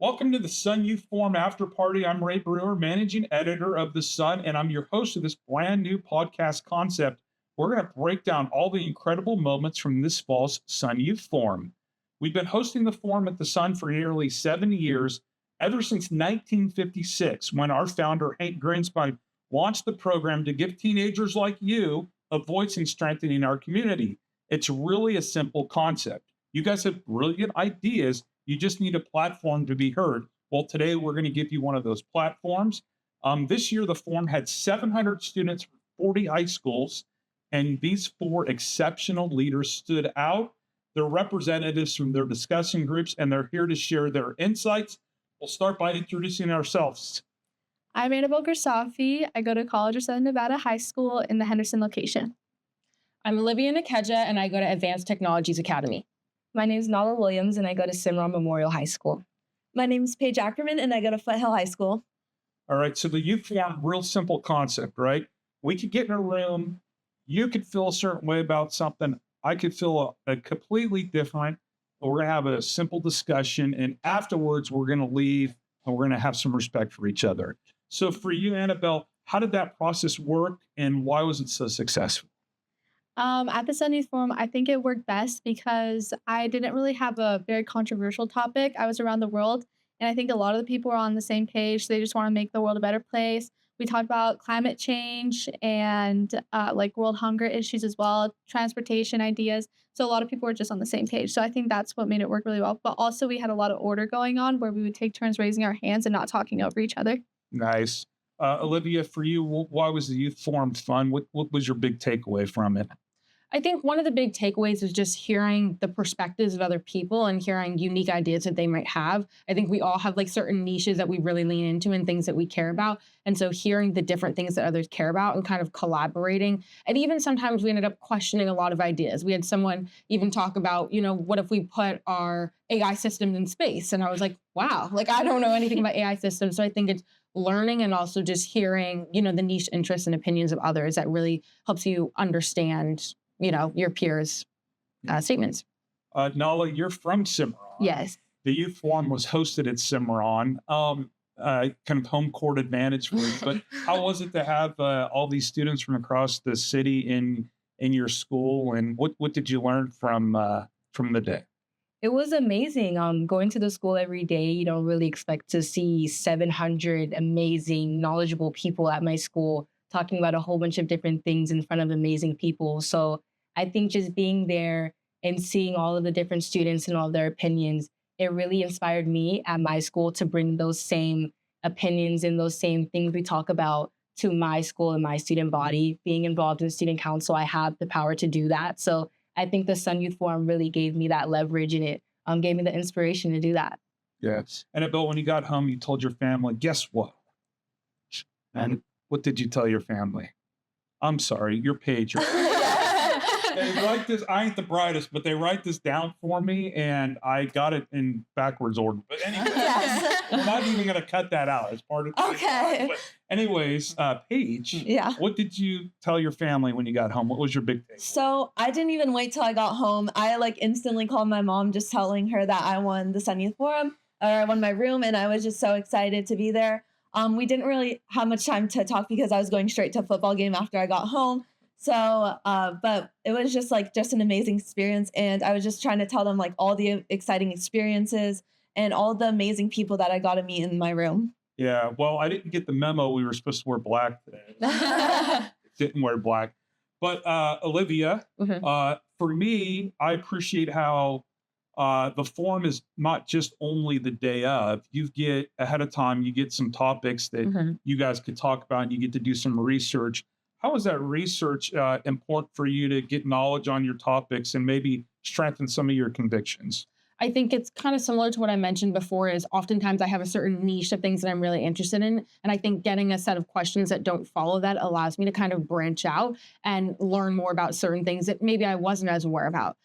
Welcome to the Sun Youth Forum After Party. I'm Ray Brewer, managing editor of The Sun, and I'm your host of this brand new podcast concept. We're going to break down all the incredible moments from this fall's Sun Youth Forum. We've been hosting the forum at The Sun for nearly 7 years, ever since 1956, when our founder, Hank Greenspan, launched the program to give teenagers like you a voice in strengthening our community. It's really a simple concept. You guys have brilliant ideas. You just need a platform to be heard. Well, today we're going to give you one of those platforms. This year, the forum had 700 students from 40 high schools, and these 4 exceptional leaders stood out. They're representatives from their discussion groups, and they're here to share their insights. We'll start by introducing ourselves. I'm Anabelle Grisafe. I go to College of Southern Nevada High School in the Henderson location. I'm Olivia Gnakadja, and I go to Advanced Technologies Academy. My name is Williams, and I go to Cimarron-Memorial High School. My name is Paige Ackerman, and I go to Foothill High School. All right, so the youth forum, real simple concept, right? We could get in a room, you could feel a certain way about something, I could feel a completely different, but we're going to have a simple discussion, and afterwards we're going to leave, and we're going to have some respect for each other. So for you, Anabelle, how did that process work, and why was it so successful? At the Sun Youth Forum, I think it worked best because I didn't really have a very controversial topic. I was around the world, and I think a lot of the people were on the same page. They just want to make the world a better place. We talked about climate change and like world hunger issues as well, transportation ideas. So a lot of people were just on the same page. So I think that's what made it work really well. But also we had a lot of order going on where we would take turns raising our hands and not talking over each other. Nice. Olivia, for you, why was the youth forum fun? What was your big takeaway from it? I think one of the big takeaways is just hearing the perspectives of other people and hearing unique ideas that they might have. I think we all have like certain niches that we really lean into and things that we care about. And so hearing the different things that others care about and kind of collaborating. And even sometimes we ended up questioning a lot of ideas. We had someone even talk about, what if we put our AI systems in space? And I was like, wow, like I don't know anything about AI systems. So I think it's learning and also just hearing, the niche interests and opinions of others that really helps you understand your peers' statements. Nala, you're from Cimarron. Yes. The youth forum was hosted at Cimarron, kind of home court advantage for you. But how was it to have all these students from across the city in your school? And what did you learn from the day? It was amazing. Going to the school every day, you don't really expect to see 700 amazing, knowledgeable people at my school talking about a whole bunch of different things in front of amazing people. So I think just being there and seeing all of the different students and all their opinions, it really inspired me at my school to bring those same opinions and those same things we talk about to my school and my student body. Being involved in student council, I have the power to do that. So I think the Sun Youth Forum really gave me that leverage, and it gave me the inspiration to do that. Yes. And Annabelle, when you got home, you told your family, guess what? And what did you tell your family? I'm sorry, your page. They write this, I ain't the brightest, but they write this down for me, and I got it in backwards order. But anyway, I'm not even going to cut that out as part of the Okay. But anyways, Paige, Yeah. what did you tell your family when you got home? What was your big thing? So I didn't even wait till I got home. I instantly called my mom, just telling her that I won the Sun Youth Forum, or I won my room, and I was just so excited to be there. We didn't really have much time to talk because I was going straight to a football game after I got home. So, but it was just an amazing experience. And I was just trying to tell them all the exciting experiences and all the amazing people that I got to meet in my room. Yeah, well, I didn't get the memo we were supposed to wear black today. Didn't wear black. But Olivia, for me, I appreciate how the forum is not just only the day of. You get ahead of time, you get some topics that you guys could talk about, and you get to do some research. How is that research important for you to get knowledge on your topics and maybe strengthen some of your convictions? I think it's kind of similar to what I mentioned before, is oftentimes I have a certain niche of things that I'm really interested in. And I think getting a set of questions that don't follow that allows me to kind of branch out and learn more about certain things that maybe I wasn't as aware about.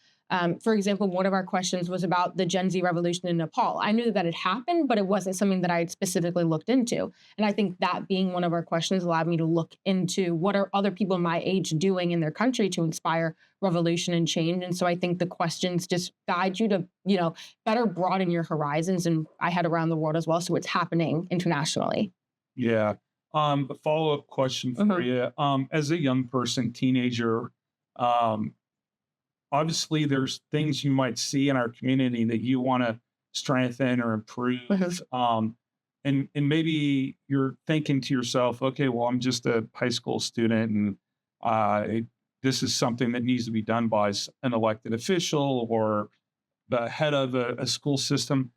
For example, one of our questions was about the Gen Z revolution in Nepal. I knew that it happened, but it wasn't something that I had specifically looked into. And I think that being one of our questions allowed me to look into what are other people my age doing in their country to inspire revolution and change. And so I think the questions just guide you to, better broaden your horizons. And I had around the world as well. So it's happening internationally. Yeah. A follow-up question for you. As a young person, teenager, obviously there's things you might see in our community that you want to strengthen or improve. And maybe you're thinking to yourself, okay, well, I'm just a high school student and this is something that needs to be done by an elected official or the head of a school system.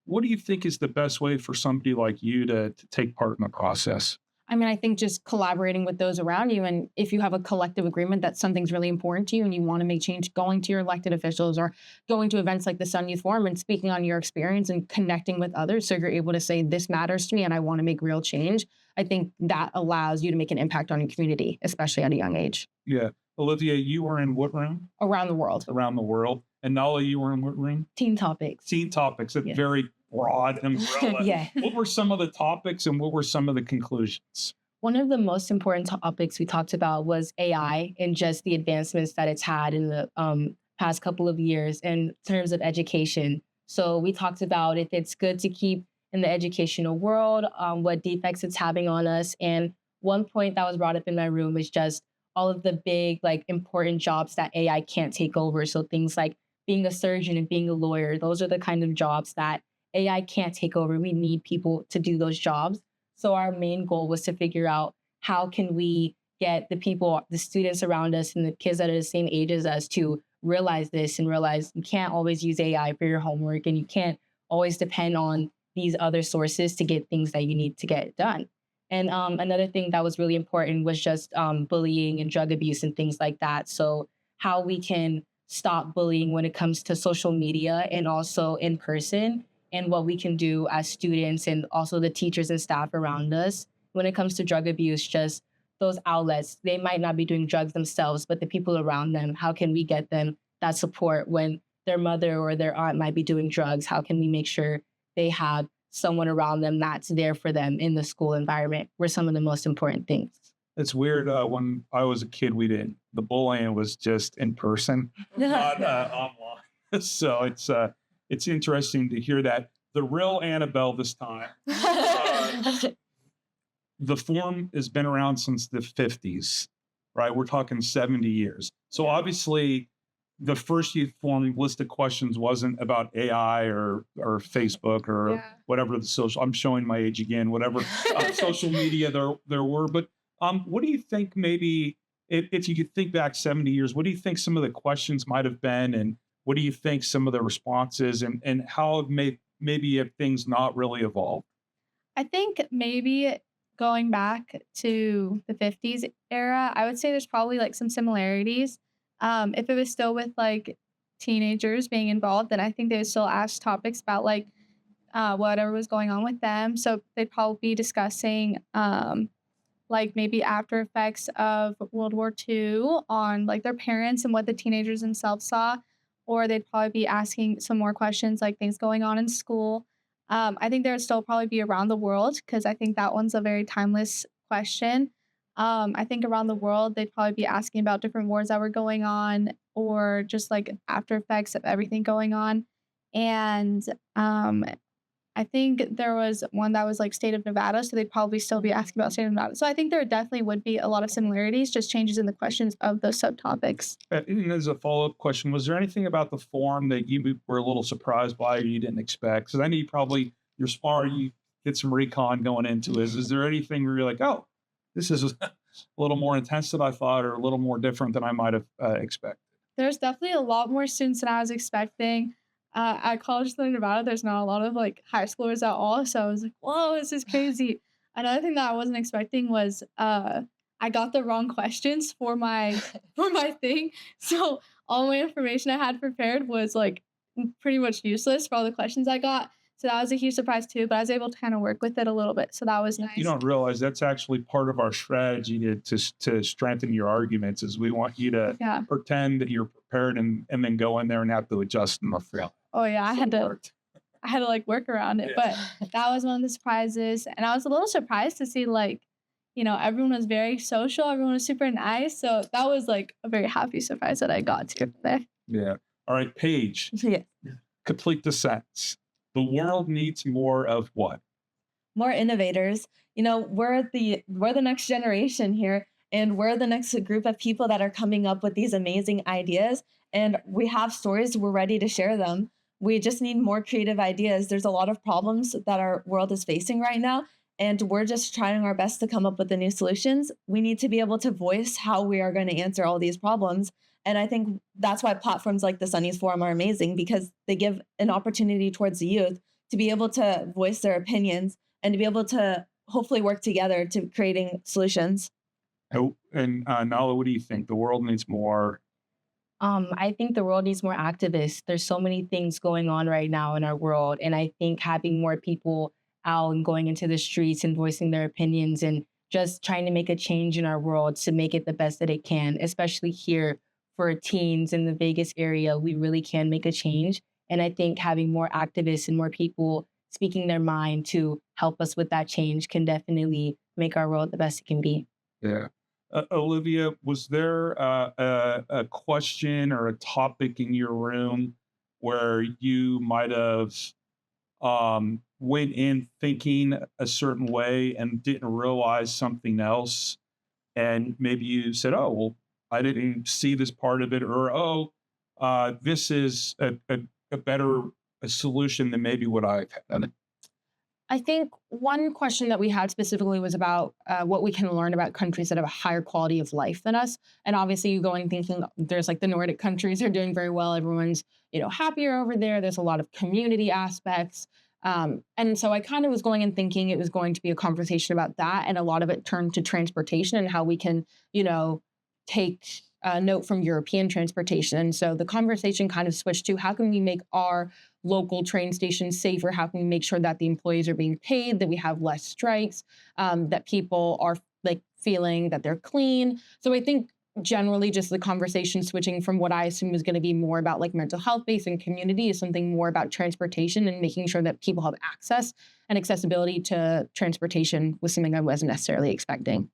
What do you think is the best way for somebody like you to take part in the process? I mean, I think just collaborating with those around you. And if you have a collective agreement that something's really important to you and you want to make change, going to your elected officials or going to events like the Sun Youth Forum and speaking on your experience and connecting with others so you're able to say, this matters to me and I want to make real change. I think that allows you to make an impact on your community, especially at a young age. Yeah. Olivia, you were in what room? Around the world. Around the world. And Nala, you were in what room? Teen topics. Teen topics, a very broad umbrella. Yeah. What were some of the topics and what were some of the conclusions? One of the most important topics we talked about was AI and just the advancements that it's had in the past couple of years in terms of education. So we talked about if it's good to keep in the educational world, what defects it's having on us. And one point that was brought up in my room is just all of the big, important jobs that AI can't take over. So things like being a surgeon and being a lawyer, those are the kind of jobs that AI can't take over. We need people to do those jobs. So our main goal was to figure out how can we get the people, the students around us and the kids that are the same age as us to realize this and realize you can't always use AI for your homework and you can't always depend on these other sources to get things that you need to get done. And another thing that was really important was just bullying and drug abuse and things like that. So how we can stop bullying when it comes to social media and also in person, and what we can do as students and also the teachers and staff around us. When it comes to drug abuse, just those outlets, they might not be doing drugs themselves, but the people around them, how can we get them that support when their mother or their aunt might be doing drugs? How can we make sure they have someone around them that's there for them in the school environment were some of the most important things. It's weird. When I was a kid, the bullying was just in person, not online. So it's interesting to hear that. The real Anabelle this time. The forum has been around since the 50s, right? We're talking 70 years. So obviously, the first youth forum list of questions wasn't about AI or Facebook or whatever the social. I'm showing my age again. Whatever social media there were. But what do you think? Maybe if you could think back 70 years, what do you think some of the questions might have been, and what do you think some of the responses and how maybe have things not really evolved? I think maybe going back to the 50s era, I would say there's probably some similarities. If it was still with teenagers being involved, then I think they would still ask topics about whatever was going on with them. So they'd probably be discussing maybe after effects of World War II on their parents and what the teenagers themselves saw, or they'd probably be asking some more questions like things going on in school. I think there would still probably be around the world because I think that one's a very timeless question. I think around the world, they'd probably be asking about different wars that were going on or just after effects of everything going on. And I think there was one that was state of Nevada, so they'd probably still be asking about state of Nevada. So I think there definitely would be a lot of similarities, just changes in the questions of those subtopics. And as a follow-up question, was there anything about the forum that you were a little surprised by or you didn't expect? Because I know you're smart, you did some recon going into it. Is there anything where you're like, oh, this is a little more intense than I thought or a little more different than I might have expected? There's definitely a lot more students than I was expecting. At College of Nevada, there's not a lot of high schoolers at all. So I was like, whoa, this is crazy. Another thing that I wasn't expecting was I got the wrong questions for my thing. So all my information I had prepared was pretty much useless for all the questions I got. So that was a huge surprise too, but I was able to kind of work with it a little bit. So that was You nice. don't realize that's actually part of our strategy to strengthen your arguments is we want you to Yeah. pretend that you're prepared and then go in there and have to adjust them. Oh yeah, I had to like work around it, Yeah. but that was one of the surprises. And I was a little surprised to see like, everyone was very social, everyone was super nice. So that was like a very happy surprise that I got to there. Yeah. All right, Paige, Yeah. complete the sentence. The world needs more of what? More innovators. We're the next generation here, and we're the next group of people that are coming up with these amazing ideas, and we have stories, we're ready to share them. We just need more creative ideas. There's a lot of problems that our world is facing right now, and we're just trying our best to come up with the new solutions. We need to be able to voice how we are going to answer all these problems. And I think that's why platforms like the Sunny's Forum are amazing, because they give an opportunity towards the youth to be able to voice their opinions and to be able to hopefully work together to creating solutions. Oh, and Nala, what do you think? The world needs more. I think the world needs more activists. There's so many things going on right now in our world. And I think having more people out and going into the streets and voicing their opinions and just trying to make a change in our world to make it the best that it can, especially here for teens in the Vegas area, we really can make a change. And I think having more activists and more people speaking their mind to help us with that change can definitely make our world the best it can be. Yeah. Olivia, was there a question or a topic in your room where you might have went in thinking a certain way and didn't realize something else? And maybe you said, oh, well, I didn't see this part of it, or, oh, this is a better solution than maybe what I've had. I think one question that we had specifically was about what we can learn about countries that have a higher quality of life than us. And obviously you going thinking there's like the Nordic countries are doing very well. Everyone's, happier over there. There's a lot of community aspects. And so I kind of was going and thinking it was going to be a conversation about that. And a lot of it turned to transportation and how we can, take a note from European transportation. And so the conversation kind of switched to how can we make our local train stations safer? How can we make sure that the employees are being paid, that we have less strikes, that people are like feeling that they're clean? So I think generally just the conversation switching from what I assume is going to be more about like mental health base and community is something more about transportation and making sure that people have access and accessibility to transportation was something I wasn't necessarily expecting.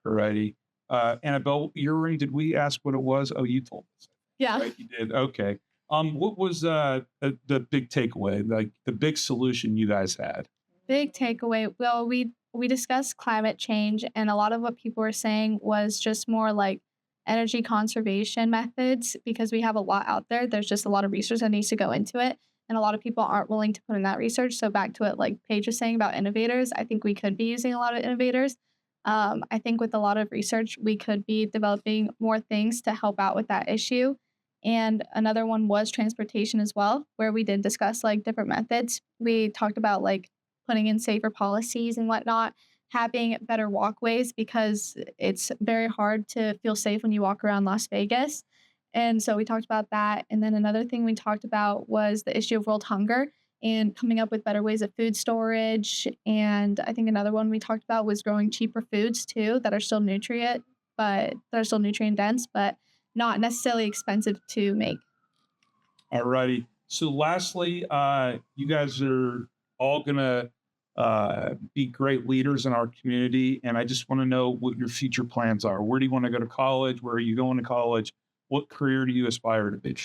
Alrighty. Anabelle, your ring, did we ask what it was? Oh, you told us. Yeah. Right, you did. Okay. What was the big takeaway, like the big solution you guys had? Big takeaway. Well, we discussed climate change, and a lot of what people were saying was just more like energy conservation methods because we have a lot out there. There's just a lot of research that needs to go into it, and a lot of people aren't willing to put in that research. So back to it, like Paige was saying about innovators, I think we could be using a lot of innovators. I think with a lot of research, we could be developing more things to help out with that issue. And another one was transportation as well, where we did discuss like different methods. We talked about like putting in safer policies and whatnot, having better walkways because it's very hard to feel safe when you walk around Las Vegas. And so we talked about that. And then another thing we talked about was the issue of world hunger and coming up with better ways of food storage. And I think another one we talked about was growing cheaper foods too that are still nutrient, but that are still nutrient dense, but not necessarily expensive to make. All righty. So lastly, you guys are all gonna be great leaders in our community, and I just want to know what your future plans are. Where do you want to go to college? Where are you going to college? What career do you aspire to be?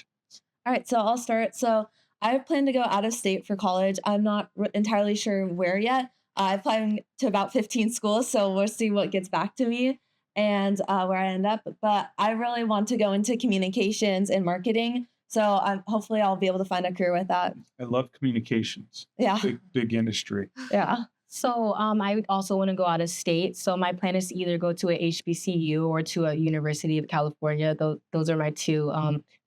All right, so I'll start. So I plan to go out of state for college. I'm not entirely sure where yet. I'm applying to about 15 schools, so we'll see what gets back to me and where I end up. But I really want to go into communications and marketing. So hopefully I'll be able to find a career with that. I love communications. Yeah. Big industry. Yeah. So I would also want to go out of state. So my plan is to either go to a HBCU or to a University of California. Those are my two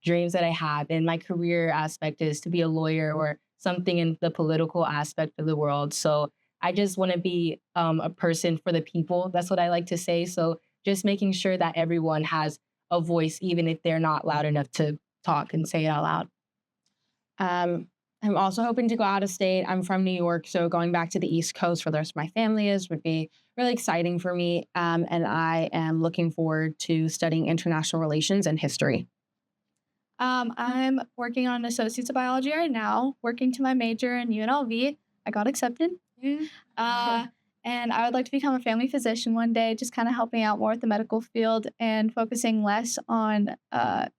dreams that I have. And my career aspect is to be a lawyer or something in the political aspect of the world. So I just want to be a person for the people. That's what I like to say. So just making sure that everyone has a voice, even if they're not loud enough to talk and say it out loud. I'm also hoping to go out of state. I'm from New York, so going back to the East Coast where the rest of my family is would be really exciting for me. And I am looking forward to studying international relations and history. I'm working on an associate's of biology right now, working to my major in UNLV. I got accepted. Uh, and I would like to become a family physician one day, just kind of helping out more with the medical field and focusing less on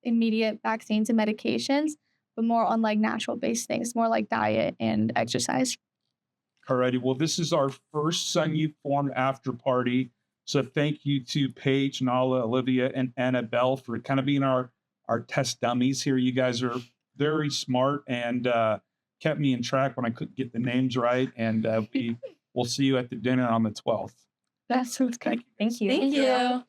immediate vaccines and medications, but more on like natural based things, more like diet and exercise. Alrighty. Well, this is our first Sun Youth Forum after party. So thank you to Paige, Nala, Olivia, and Annabelle for kind of being our test dummies here. You guys are very smart and kept me in track when I couldn't get the names right. And we'll see you at the dinner on the 12th. That's what's good. Thank you. Thank you.